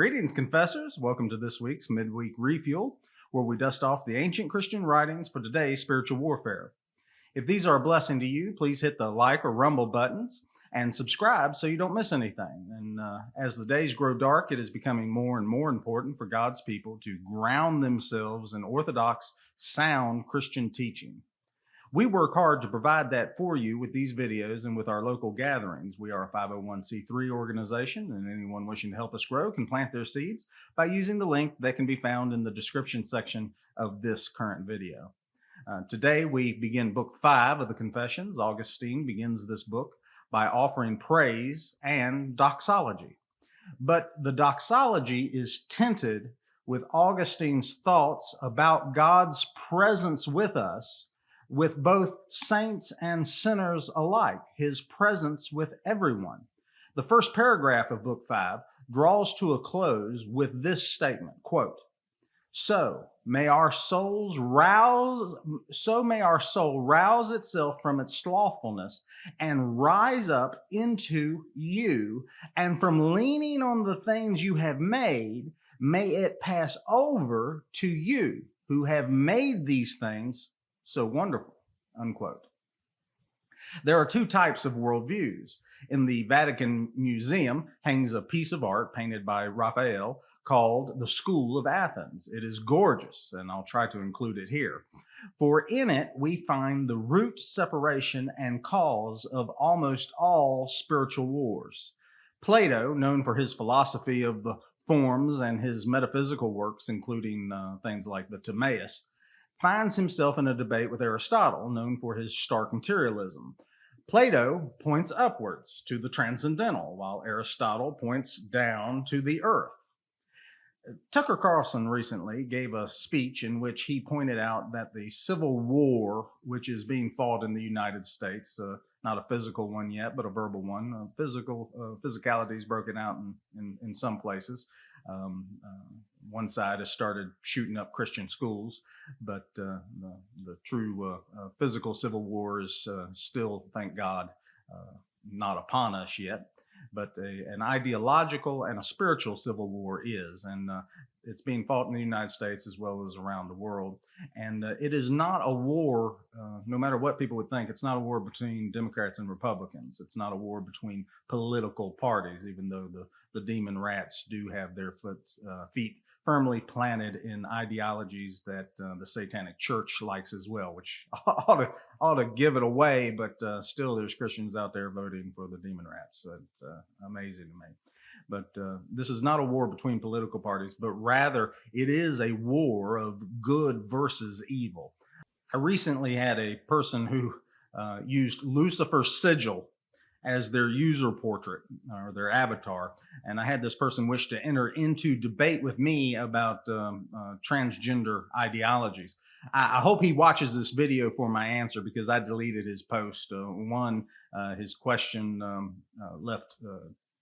Greetings, confessors. Welcome to this week's Midweek Refuel, where we dust off the ancient Christian writings for today's spiritual warfare. If these are a blessing to you, please hit the like or rumble buttons and subscribe so you don't miss anything. And as the days grow dark, it is becoming more and more important for God's people to ground themselves in orthodox, sound Christian teaching. We work hard to provide that for you with these videos and with our local gatherings. We are a 501c3 organization, and anyone wishing to help us grow can plant their seeds by using the link that can be found in the description section of this current video. Today, we begin Book 5 of the Confessions. Augustine begins this book by offering praise and doxology. But the doxology is tinted with Augustine's thoughts about God's presence with us, with both saints and sinners alike, his presence with everyone. The first paragraph of Book 5 draws to a close with this statement, quote, So may our soul rouse itself from its slothfulness and rise up into you, and from leaning on the things you have made, may it pass over to you who have made these things so wonderful, unquote. There are two types of worldviews. In the Vatican Museum hangs a piece of art painted by Raphael called The School of Athens. It is gorgeous, and I'll try to include it here. For in it, we find the root, separation, and cause of almost all spiritual wars. Plato, known for his philosophy of the forms and his metaphysical works, including things like the Timaeus, finds himself in a debate with Aristotle, known for his stark materialism. Plato points upwards to the transcendental, while Aristotle points down to the earth. Tucker Carlson recently gave a speech in which he pointed out that the civil war, which is being fought in the United States, not a physical one yet, but a verbal one, physicality is broken out in some places. One side has started shooting up Christian schools, but the true physical civil war is still, thank God, not upon us yet. But an ideological and a spiritual civil war is, and it's being fought in the United States as well as around the world. And it is not a war, no matter what people would think, it's not a war between Democrats and Republicans. It's not a war between political parties, even though the demon rats do have their feet firmly planted in ideologies that the Satanic Church likes as well, which ought to give it away, but still there's Christians out there voting for the demon rats. So it's amazing to me. But this is not a war between political parties, but rather it is a war of good versus evil. I recently had a person who used Lucifer's sigil as their user portrait or their avatar. And I had this person wish to enter into debate with me about transgender ideologies. I hope he watches this video for my answer, because I deleted his post. His question left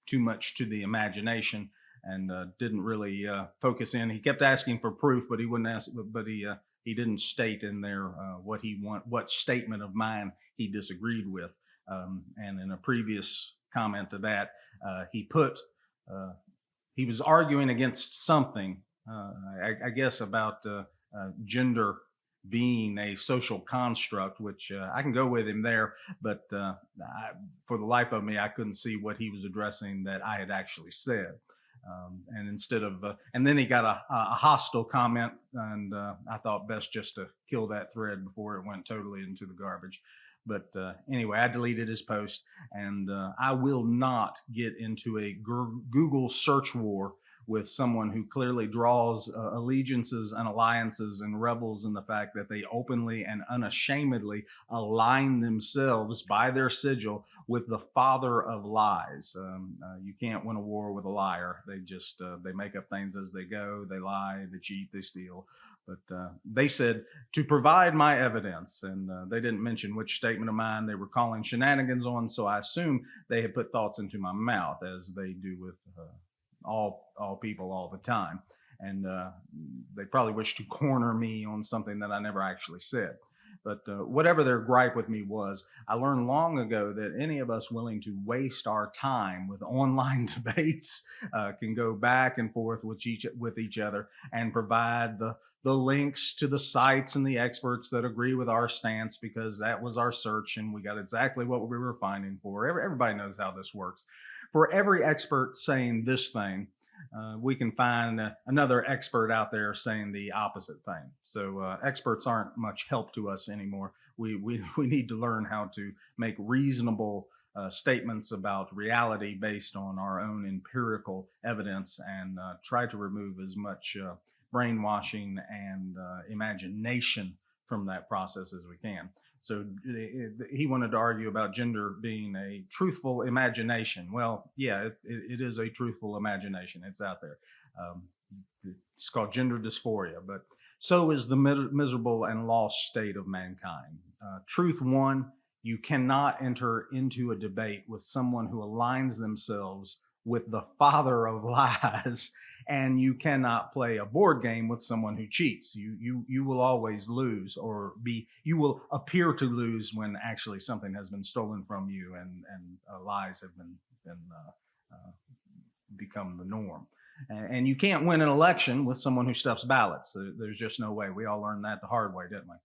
too much to the imagination and didn't really focus in. He kept asking for proof, but he wouldn't ask. But he didn't state in there what statement of mine he disagreed with. And in a previous comment to that, he was arguing against something, I guess about gender being a social construct, which I can go with him there, but for the life of me, I couldn't see what he was addressing that I had actually said. And instead of, and then he got a hostile comment, and I thought best just to kill that thread before it went totally into the garbage. But anyway, I deleted his post, and I will not get into a Google search war with someone who clearly draws allegiances and alliances and revels in the fact that they openly and unashamedly align themselves by their sigil with the father of lies. You can't win a war with a liar. They make up things as they go. They lie, they cheat, they steal. But they said to provide my evidence, and they didn't mention which statement of mine they were calling shenanigans on, so I assume they had put thoughts into my mouth, as they do with all people all the time. And they probably wish to corner me on something that I never actually said. But whatever their gripe with me was, I learned long ago that any of us willing to waste our time with online debates can go back and forth with each other and provide the links to the sites and the experts that agree with our stance, because that was our search and we got exactly what we were finding for. Everybody knows how this works. For every expert saying this thing, we can find another expert out there saying the opposite thing. So experts aren't much help to us anymore. We need to learn how to make reasonable statements about reality based on our own empirical evidence, and try to remove as much brainwashing and imagination from that process as we can. So he wanted to argue about gender being a truthful imagination. Well, yeah, it is a truthful imagination. It's out there. It's called gender dysphoria, but so is the miserable and lost state of mankind. Truth one, you cannot enter into a debate with someone who aligns themselves with the father of lies, and you cannot play a board game with someone who cheats. You will always lose, or you will appear to lose when actually something has been stolen from you, and lies have been become the norm. And you can't win an election with someone who stuffs ballots. There's just no way. We all learned that the hard way, didn't we?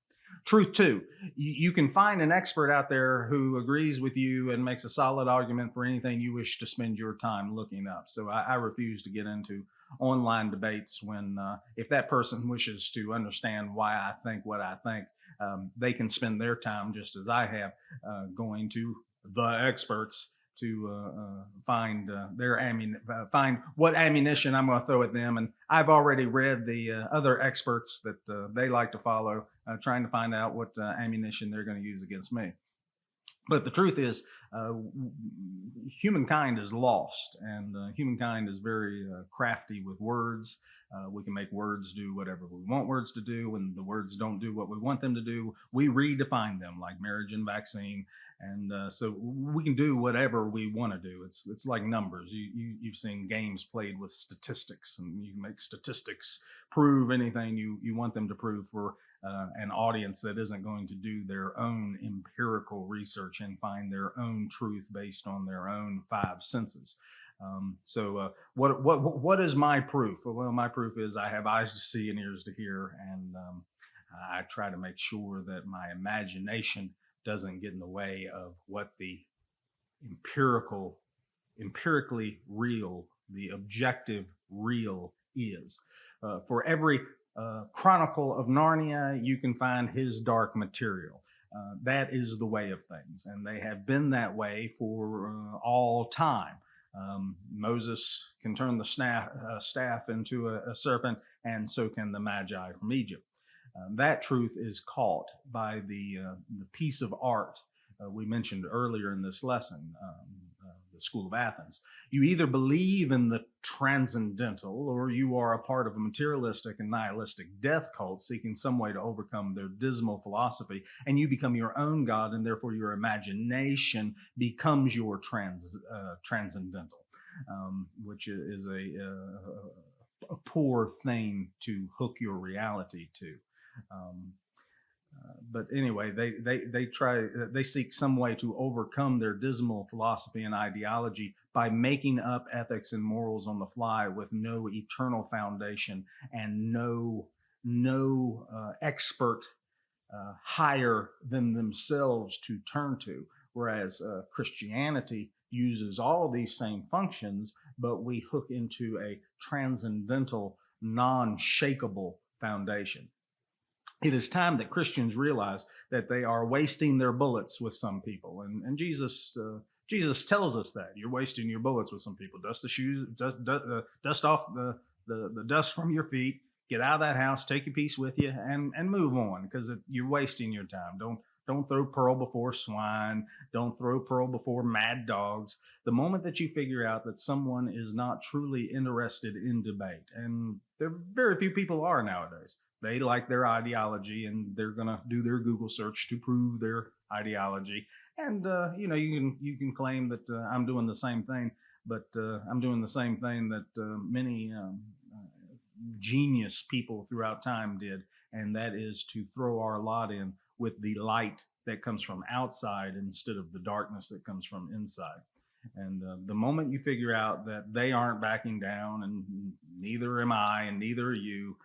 Truth two, you can find an expert out there who agrees with you and makes a solid argument for anything you wish to spend your time looking up. So I refuse to get into online debates when, if that person wishes to understand why I think what I think, they can spend their time, just as I have, going to the experts to find find what ammunition I'm going to throw at them. And I've already read the other experts that they like to follow, trying to find out what ammunition they're going to use against me. But the truth is, humankind is lost, and humankind is very crafty with words. We can make words do whatever we want words to do. When the words don't do what we want them to do, we redefine them, like marriage and vaccine. And so we can do whatever we want to do. It's like numbers. You've seen games played with statistics, and you can make statistics prove anything you want them to prove for an audience that isn't going to do their own empirical research and find their own truth based on their own five senses. So what is my proof? Well, my proof is I have eyes to see and ears to hear, and I try to make sure that my imagination doesn't get in the way of what the empirically real, the objective real is. For every Chronicle of Narnia, you can find his dark material. That is the way of things, and they have been that way for all time. Moses can turn the staff into a serpent, and so can the Magi from Egypt. That truth is caught by the piece of art we mentioned earlier in this lesson, the School of Athens. You either believe in the transcendental, or you are a part of a materialistic and nihilistic death cult seeking some way to overcome their dismal philosophy, and you become your own God, and therefore your imagination becomes your transcendental, which is a poor thing to hook your reality to. But anyway, they seek some way to overcome their dismal philosophy and ideology by making up ethics and morals on the fly with no eternal foundation and no expert higher than themselves to turn to. Whereas Christianity uses all these same functions, but we hook into a transcendental, non-shakable foundation. It is time that Christians realize that they are wasting their bullets with some people, and Jesus tells us that you're wasting your bullets with some people. Dust the shoes, dust off the dust from your feet. Get out of that house, take your piece with you, and move on, because you're wasting your time. Don't throw pearl before swine. Don't throw pearl before mad dogs. The moment that you figure out that someone is not truly interested in debate, and there very few people are nowadays. They like their ideology, and they're going to do their Google search to prove their ideology. And you can claim that I'm doing the same thing, but I'm doing the same thing that many genius people throughout time did, and that is to throw our lot in with the light that comes from outside instead of the darkness that comes from inside. And the moment you figure out that they aren't backing down, and neither am I, and neither are you,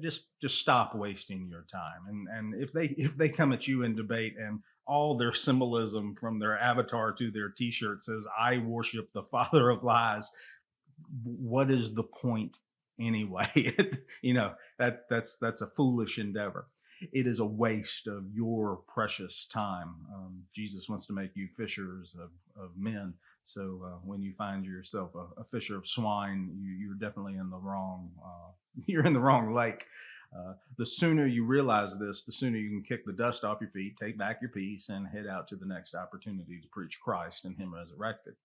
just stop wasting your time. And if they come at you in debate and all their symbolism from their avatar to their T-shirt says "I worship the father of lies," what is the point anyway? That's a foolish endeavor. It is a waste of your precious time. Jesus wants to make you fishers of men. So when you find yourself a fisher of swine, you're definitely in the wrong. You're in the wrong lake. The sooner you realize this, the sooner you can kick the dust off your feet, take back your peace, and head out to the next opportunity to preach Christ and Him resurrected.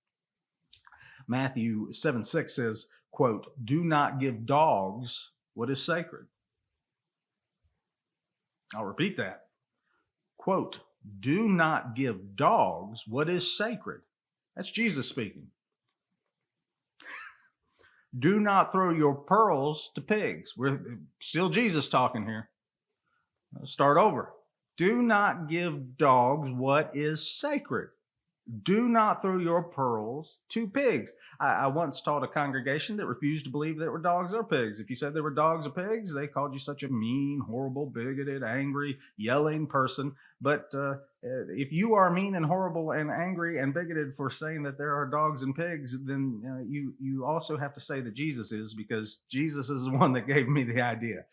Matthew 7:6 says, quote, "Do not give dogs what is sacred." I'll repeat that. Quote, "Do not give dogs what is sacred." That's Jesus speaking. "Do not throw your pearls to pigs." We're still Jesus talking here. Let's start over. "Do not give dogs what is sacred. Do not throw your pearls to pigs." I once taught a congregation that refused to believe there were dogs or pigs. If you said there were dogs or pigs, they called you such a mean, horrible, bigoted, angry, yelling person. But if you are mean and horrible and angry and bigoted for saying that there are dogs and pigs, then you also have to say that Jesus is, because Jesus is the one that gave me the idea.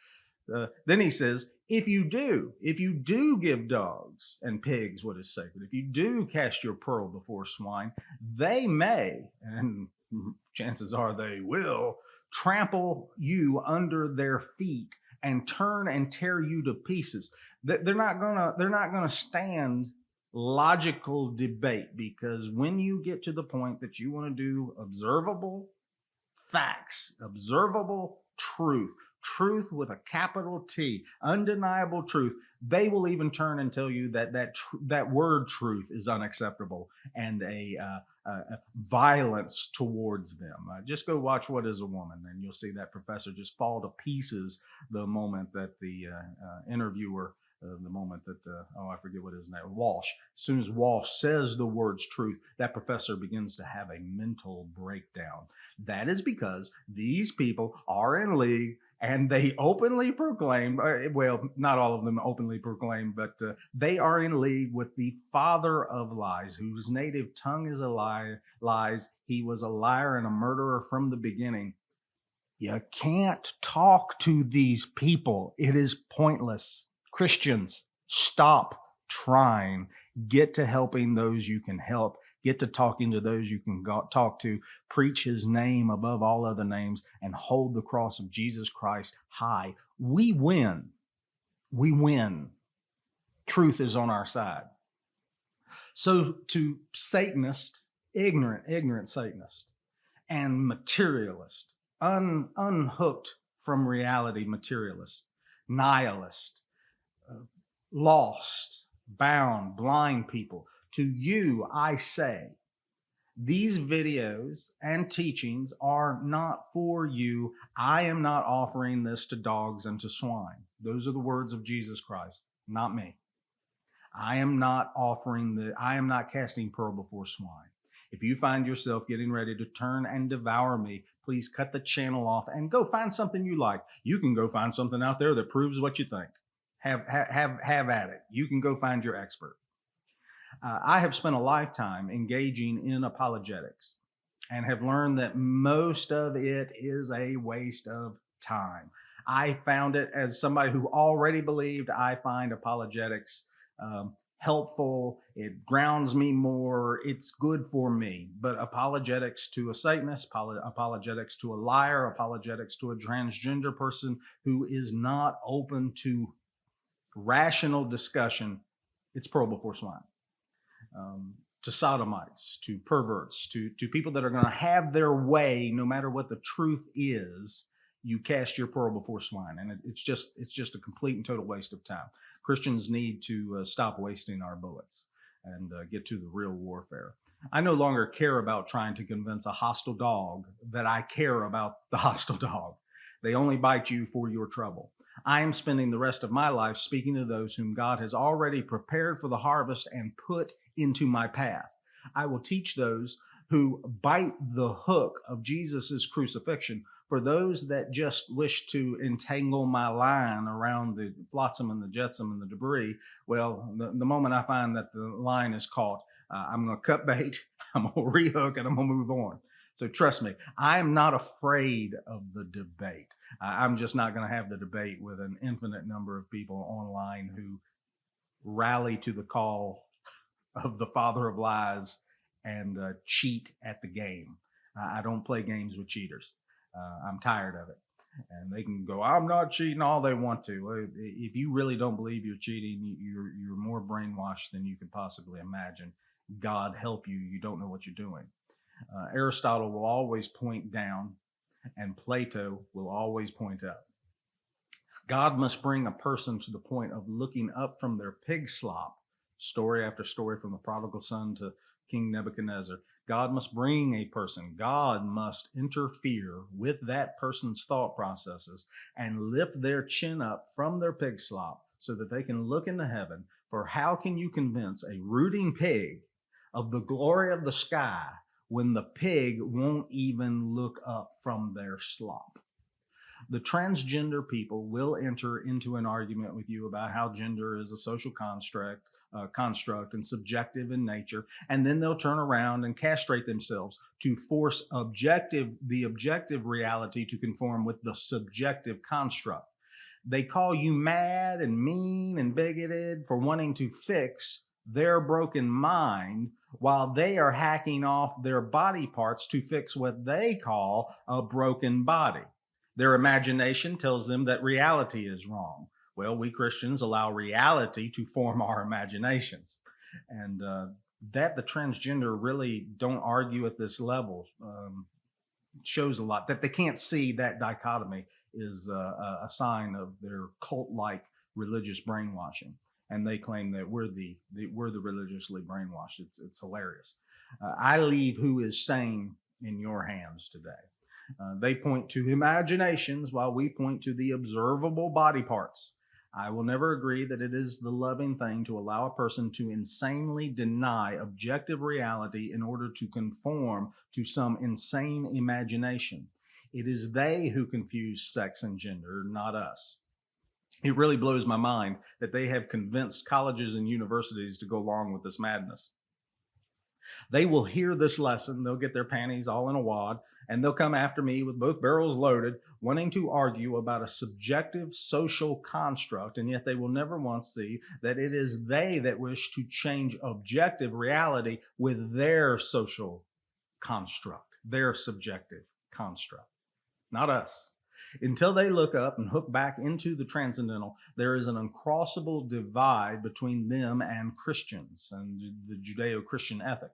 Then he says, if you do give dogs and pigs what is sacred, if you do cast your pearl before swine, they may, and chances are they will, trample you under their feet and turn and tear you to pieces. They're not gonna stand logical debate, because when you get to the point that you want to do observable facts, observable truth with a capital T, undeniable truth, they will even turn and tell you that word truth is unacceptable and a violence towards them. Just go watch What is a Woman, and you'll see that professor just fall to pieces the moment that the interviewer, the moment that I forget what his name, Walsh. As soon as Walsh says the words truth, that professor begins to have a mental breakdown. That is because these people are in league, and they openly proclaim, well, not all of them openly proclaim, but they are in league with the father of lies, whose native tongue is lies. He was a liar and a murderer from the beginning. You can't talk to these people. It is pointless. Christians, stop trying. Get to helping those you can help. Get to talking to those you can talk to. Preach His name above all other names and hold the cross of Jesus Christ high. We win. We win. Truth is on our side. So to Satanist, ignorant Satanist, and materialist, unhooked from reality materialist, nihilist, lost, bound, blind people, to you, I say, these videos and teachings are not for you. I am not offering this to dogs and to swine. Those are the words of Jesus Christ, not me. I am not casting pearl before swine. If you find yourself getting ready to turn and devour me, please cut the channel off and go find something you like. You can go find something out there that proves what you think. Have at it. You can go find your expert. I have spent a lifetime engaging in apologetics and have learned that most of it is a waste of time. I found it, as somebody who already believed, I find apologetics helpful. It grounds me more. It's good for me. But apologetics to a Satanist, apologetics to a liar, apologetics to a transgender person who is not open to rational discussion, it's pearl before swine. To sodomites, to perverts, to people that are going to have their way no matter what the truth is, you cast your pearl before swine. And it's just a complete and total waste of time. Christians need to stop wasting our bullets and get to the real warfare. I no longer care about trying to convince a hostile dog that I care about the hostile dog. They only bite you for your trouble. I am spending the rest of my life speaking to those whom God has already prepared for the harvest and put into my path. I will teach those who bite the hook of Jesus' crucifixion. For those that just wish to entangle my line around the flotsam and the jetsam and the debris, well, the moment I find that the line is caught, I'm going to cut bait, I'm going to rehook, and I'm going to move on. So trust me, I am not afraid of the debate. I'm just not going to have the debate with an infinite number of people online who rally to the call of the father of lies and cheat at the game. I don't play games with cheaters. I'm tired of it. And they can go, I'm not cheating all they want to. If you really don't believe you're cheating, you're more brainwashed than you could possibly imagine. God help you, you don't know what you're doing. Aristotle will always point down, and Plato will always point up. God must bring a person to the point of looking up from their pig slop, story after story from the prodigal son to King Nebuchadnezzar. God must bring a person. God must interfere with that person's thought processes and lift their chin up from their pig slop so that they can look into heaven. For how can you convince a rooting pig of the glory of the sky when the pig won't even look up from their slop? The transgender people will enter into an argument with you about how gender is a social construct and subjective in nature, and then they'll turn around and castrate themselves to force the objective reality to conform with the subjective construct. They call you mad and mean and bigoted for wanting to fix their broken mind while they are hacking off their body parts to fix what they call a broken body. Their imagination tells them that reality is wrong. Well, we Christians allow reality to form our imaginations. And that the transgender really don't argue at this level shows a lot. That they can't see that dichotomy is a sign of their cult-like religious brainwashing. And they claim that we're the religiously brainwashed. It's hilarious. I leave who is sane in your hands today. They point to imaginations while we point to the observable body parts. I will never agree that it is the loving thing to allow a person to insanely deny objective reality in order to conform to some insane imagination. It is they who confuse sex and gender, not us. It really blows my mind that they have convinced colleges and universities to go along with this madness. They will hear this lesson, they'll get their panties all in a wad, and they'll come after me with both barrels loaded, wanting to argue about a subjective social construct, and yet they will never once see that it is they that wish to change objective reality with their social construct, their subjective construct, not us. Until they look up and hook back into the transcendental, there is an uncrossable divide between them and Christians and the Judeo-Christian ethic.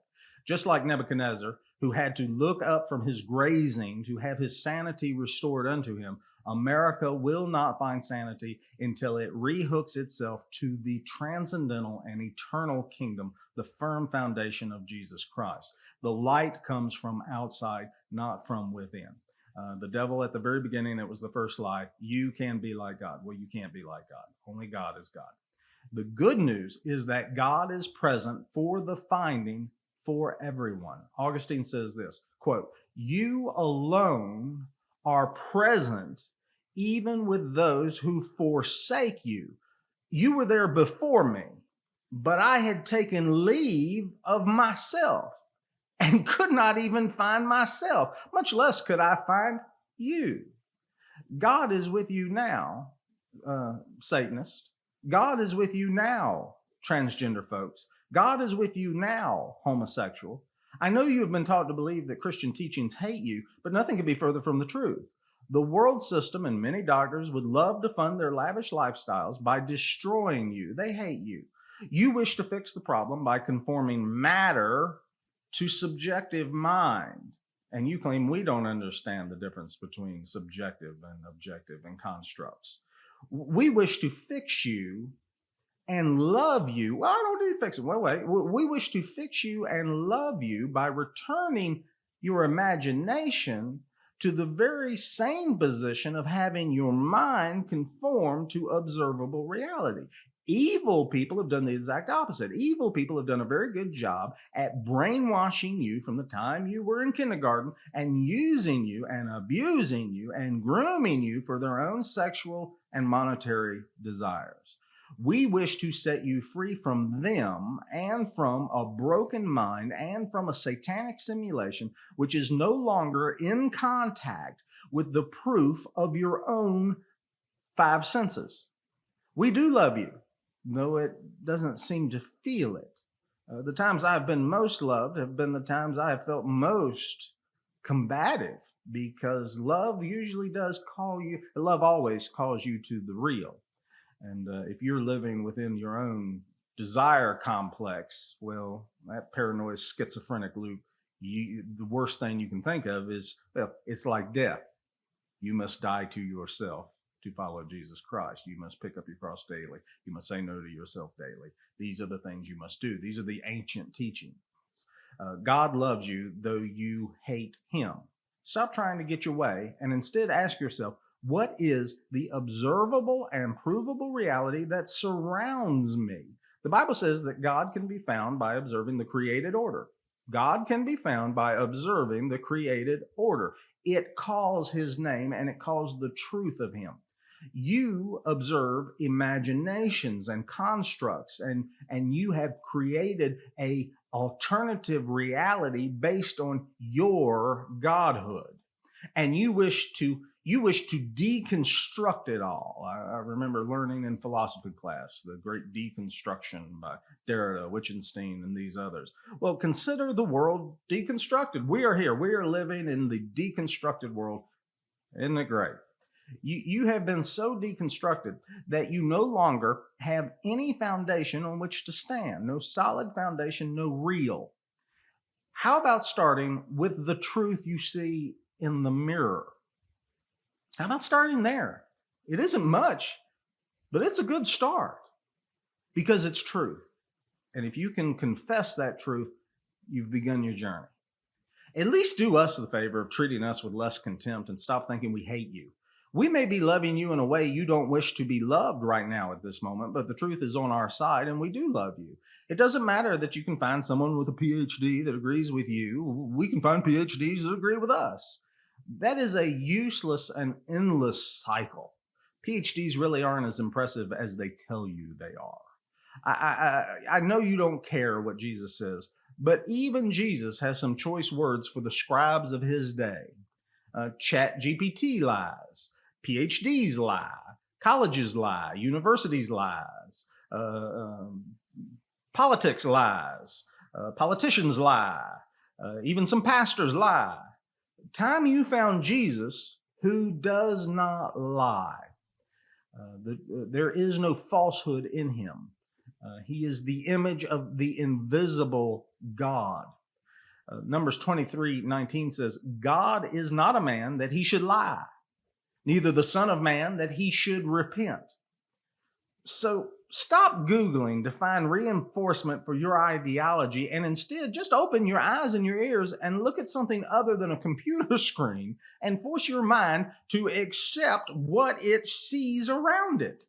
Just like Nebuchadnezzar, who had to look up from his grazing to have his sanity restored unto him, America will not find sanity until it rehooks itself to the transcendental and eternal kingdom, the firm foundation of Jesus Christ. The light comes from outside, not from within. The devil at the very beginning, it was the first lie. You can be like God. Well, you can't be like God. Only God is God. The good news is that God is present for the finding for everyone. Augustine says this, quote, "You alone are present even with those who forsake you. You were there before me, but I had taken leave of myself and could not even find myself, much less could I find you." God is with you now, Satanist. God is with you now, transgender folks. God is with you now, homosexual. I know you have been taught to believe that Christian teachings hate you, but nothing could be further from the truth. The world system and many doctors would love to fund their lavish lifestyles by destroying you. They hate you. You wish to fix the problem by conforming matter to subjective mind. And you claim we don't understand the difference between subjective and objective and constructs. We wish to fix you and love you. Well, I don't need to fix it. Wait. We wish to fix you and love you by returning your imagination to the very same position of having your mind conform to observable reality. Evil people have done the exact opposite. Evil people have done a very good job at brainwashing you from the time you were in kindergarten and using you and abusing you and grooming you for their own sexual and monetary desires. We wish to set you free from them and from a broken mind and from a satanic simulation which is no longer in contact with the proof of your own five senses. We do love you, though it doesn't seem to feel it. The times I've been most loved have been the times I have felt most combative, because love always calls you to the real. And if you're living within your own desire complex, well, that paranoid schizophrenic loop, the worst thing you can think of is, well, it's like death. You must die to yourself to follow Jesus Christ. You must pick up your cross daily. You must say no to yourself daily. These are the things you must do. These are the ancient teachings. God loves you, though you hate him. Stop trying to get your way and instead ask yourself, what is the observable and provable reality that surrounds me? The Bible says that God can be found by observing the created order. God can be found by observing the created order. It calls his name and it calls the truth of him. You observe imaginations and constructs, and you have created an alternative reality based on your godhood. And you wish to deconstruct it all. I remember learning in philosophy class, the great deconstruction by Derrida, Wittgenstein, and these others. Well, consider the world deconstructed. We are here. We are living in the deconstructed world. Isn't it great? You have been so deconstructed that you no longer have any foundation on which to stand. No solid foundation, no real. How about starting with the truth you see in the mirror? How about starting there? It isn't much, but it's a good start because it's truth. And if you can confess that truth, you've begun your journey. At least do us the favor of treating us with less contempt and stop thinking we hate you. We may be loving you in a way you don't wish to be loved right now at this moment, but the truth is on our side and we do love you. It doesn't matter that you can find someone with a PhD that agrees with you. We can find PhDs that agree with us. That is a useless and endless cycle. PhDs really aren't as impressive as they tell you they are. I know you don't care what Jesus says, but even Jesus has some choice words for the scribes of his day. ChatGPT lies, PhDs lie, colleges lie, universities lies, politics lies, politicians lie, even some pastors lie. Time you found Jesus, who does not lie. There is no falsehood in him. He is the image of the invisible God. Numbers 23:19 says, God is not a man that he should lie, neither the Son of Man that he should repent. So stop Googling to find reinforcement for your ideology and instead just open your eyes and your ears and look at something other than a computer screen and force your mind to accept what it sees around it.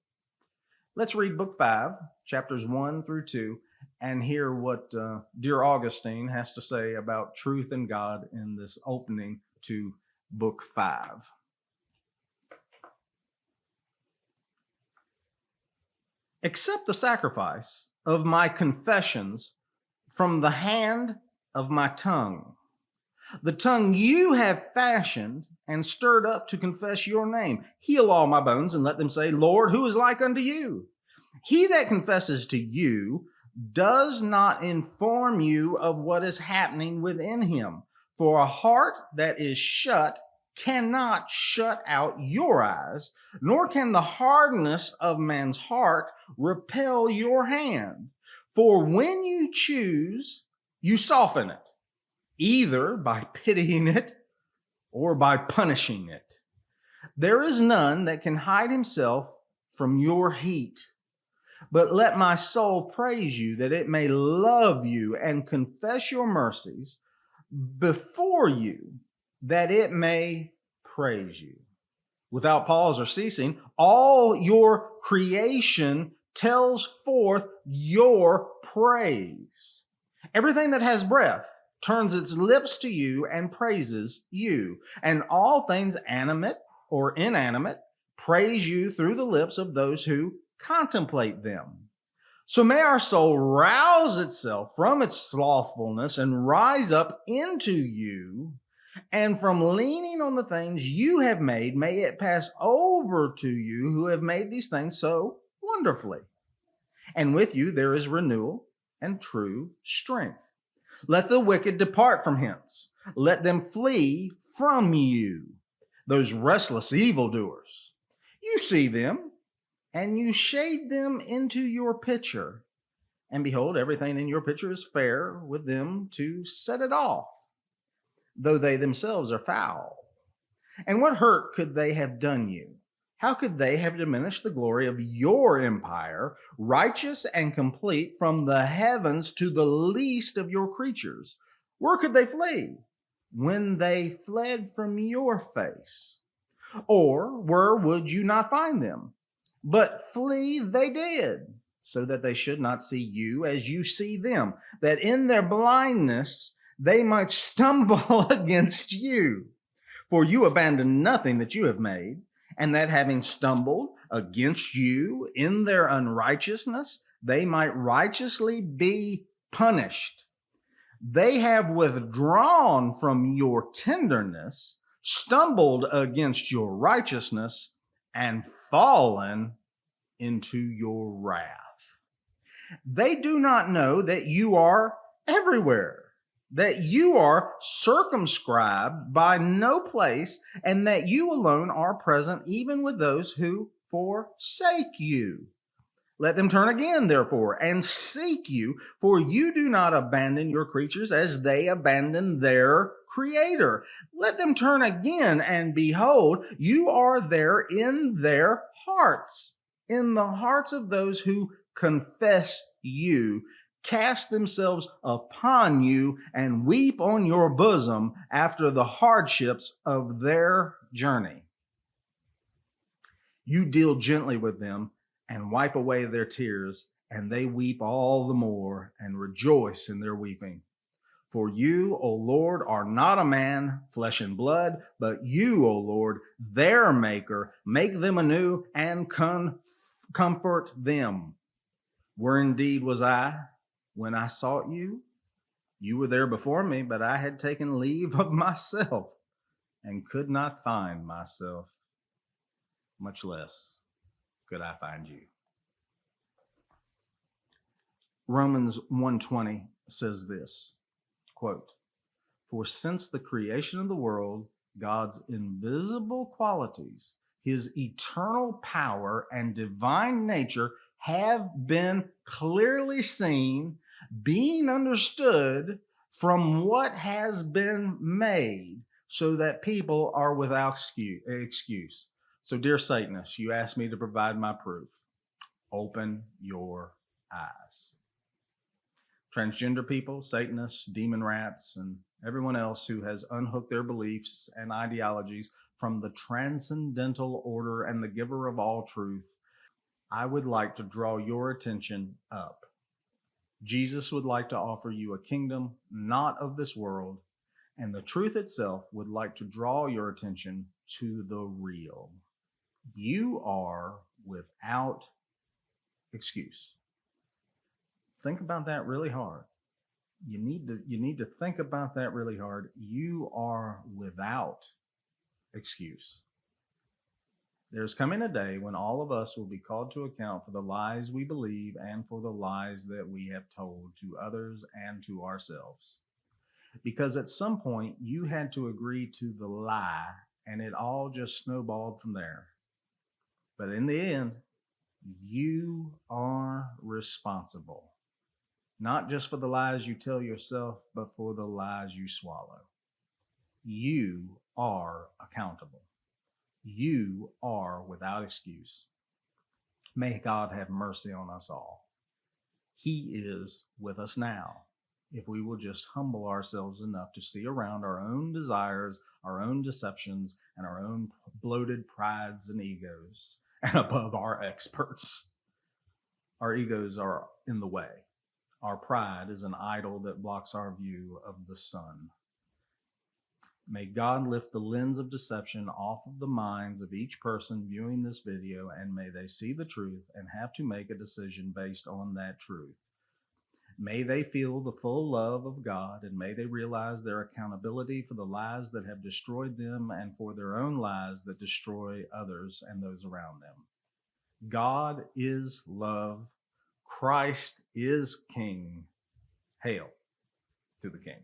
Let's read Book 5, chapters 1-2, and hear what dear Augustine has to say about truth and God in this opening to Book 5. Accept the sacrifice of my confessions from the hand of my tongue, the tongue you have fashioned and stirred up to confess your name. Heal all my bones and let them say, Lord, who is like unto you? He that confesses to you does not inform you of what is happening within him. For a heart that is shut cannot shut out your eyes, nor can the hardness of man's heart repel your hand. For when you choose, you soften it, either by pitying it or by punishing it. There is none that can hide himself from your heat. But let my soul praise you, that it may love you and confess your mercies before you, that it may praise you. Without pause or ceasing, all your creation tells forth your praise. Everything that has breath turns its lips to you and praises you. And all things animate or inanimate praise you through the lips of those who contemplate them. So may our soul rouse itself from its slothfulness and rise up into you. And from leaning on the things you have made, may it pass over to you who have made these things so wonderfully. And with you there is renewal and true strength. Let the wicked depart from hence. Let them flee from you, those restless evildoers. You see them, and you shade them into your pitcher. And behold, everything in your pitcher is fair with them to set it off, though they themselves are foul. And what hurt could they have done you? How could they have diminished the glory of your empire, righteous and complete from the heavens to the least of your creatures? Where could they flee when they fled from your face? Or where would you not find them? But flee they did, so that they should not see you as you see them, that in their blindness they might stumble against you. For you abandon nothing that you have made, and that having stumbled against you in their unrighteousness, they might righteously be punished. They have withdrawn from your tenderness, stumbled against your righteousness, and fallen into your wrath. They do not know that you are everywhere, that you are circumscribed by no place, and that you alone are present even with those who forsake you. Let them turn again, therefore, and seek you, for you do not abandon your creatures as they abandon their Creator. Let them turn again, and behold, you are there in their hearts, in the hearts of those who confess you, cast themselves upon you, and weep on your bosom after the hardships of their journey. You deal gently with them and wipe away their tears, and they weep all the more and rejoice in their weeping. For you, O Lord, are not a man, flesh and blood, but you, O Lord, their maker, make them anew and comfort them. Where indeed was I when I sought you? You were there before me, but I had taken leave of myself and could not find myself, much less could I find you. Romans 1:20 says this, quote, "For since the creation of the world, God's invisible qualities, his eternal power and divine nature have been clearly seen, being understood from what has been made, so that people are without excuse." So, dear Satanists, you asked me to provide my proof. Open your eyes. Transgender people, Satanists, demon rats, and everyone else who has unhooked their beliefs and ideologies from the transcendental order and the giver of all truth, I would like to draw your attention up. Jesus would like to offer you a kingdom not of this world, and the truth itself would like to draw your attention to the real. You are without excuse. Think about that really hard. You need to think about that really hard. You are without excuse. There's coming a day when all of us will be called to account for the lies we believe and for the lies that we have told to others and to ourselves. Because at some point you had to agree to the lie, and it all just snowballed from there. But in the end, you are responsible, not just for the lies you tell yourself, but for the lies you swallow. You are accountable. You are without excuse. May God have mercy on us all. He is with us now. if we will just humble ourselves enough to see around our own desires, our own deceptions, and our own bloated prides and egos, and above our experts. Our egos are in the way. Our pride is an idol that blocks our view of the sun. May God lift the lens of deception off of the minds of each person viewing this video, and may they see the truth and have to make a decision based on that truth. May they feel the full love of God, and may they realize their accountability for the lies that have destroyed them and for their own lies that destroy others and those around them. God is love. Christ is King. Hail to the King.